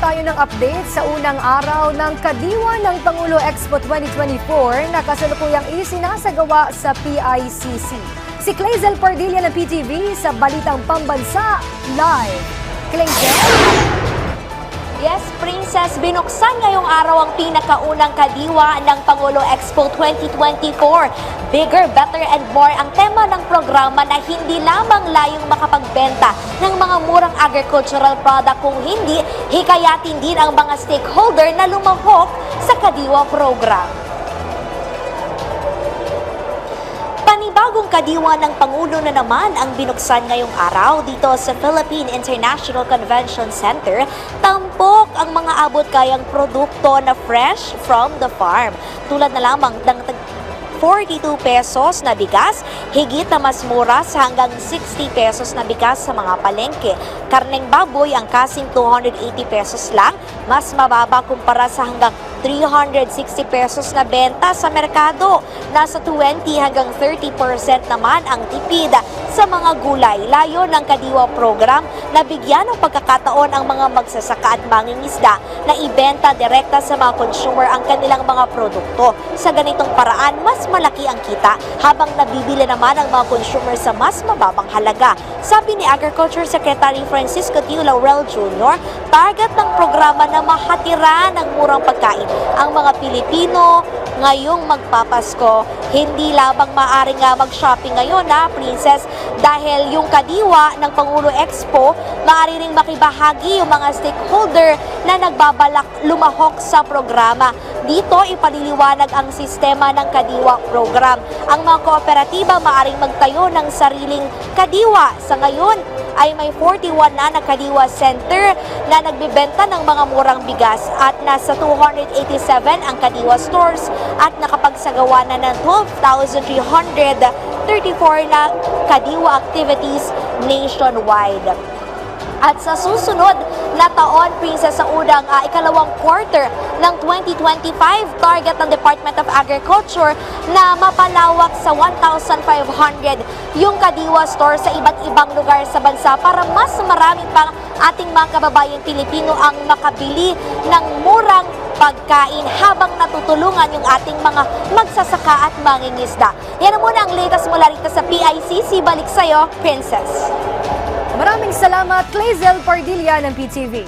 tayo ng update sa unang araw ng Kadiwa ng Pangulo Expo 2024 na kasalukuyang isinasagawa sa PICC. Si Clazel Pardilla ng PTV sa Balitang Pambansa Live. Clazel? Yes, Princess, binuksan ngayong araw ang pinakaunang kadiwa ng Pangulo Expo 2024. Bigger, better and more ang tema ng programa na hindi lamang layong makapagbenta ng mga murang agricultural product kung hindi, hikayatin din ang mga stakeholder na lumahok sa kadiwa program. Panibagong kadiwa ng Pangulo na naman ang binuksan ngayong araw dito sa Philippine International Convention Center. Tampok ang mga abot kayang produkto na fresh from the farm. Tulad na lamang ng 42 pesos na bigas, higit na mas mura sa hanggang 60 pesos na bigas sa mga palengke. Karneng baboy ang kasing 280 pesos lang, mas mababa kumpara sa hanggang 360 pesos na benta sa merkado. Nasa 20 hanggang 30% naman ang tipid sa mga gulay. Layo ng Kadiwa program na bigyan ng pagkakataon ang mga magsasaka at mangingisda na ibenta direkta sa mga consumer ang kanilang mga produkto. Sa ganitong paraan, mas malaki ang kita habang nabibili naman ang mga consumer sa mas mababang halaga. Sabi ni Agriculture Secretary Francisco T. Laurel Jr., target ng programa na mahatiran ng murang pagkain ang mga Pilipino ngayong magpapasko. Hindi lamang maaari nga mag-shopping ngayon Princess, dahil yung kadiwa ng Pangulo Expo, maaari ring makibahagi yung mga stakeholder na nagbabalak lumahok sa programa. Dito ipaliliwanag ang sistema ng kadiwa program. Ang mga kooperatiba maaring magtayo ng sariling kadiwa. Sa ngayon ay may 41 na kadiwa center na nagbibenta ng mga murang bigas at nasa 287 ang kadiwa stores at nakapagsagawa na ng 12,334 na kadiwa activities nationwide. At sa susunod na taon, Princess, sa unang ikalawang quarter ng 2025, target ng Department of Agriculture na mapalawak sa 1,500 yung kadiwa store sa iba't ibang lugar sa bansa para mas marami pang ating mga kababayang Pilipino ang makabili ng murang pagkain habang natutulungan yung ating mga magsasaka at mangingisda. Yan na muna ang latest mula rito sa PICC. Balik sa'yo, Princess. Maraming salamat, Clazel Pardilla ng PTV.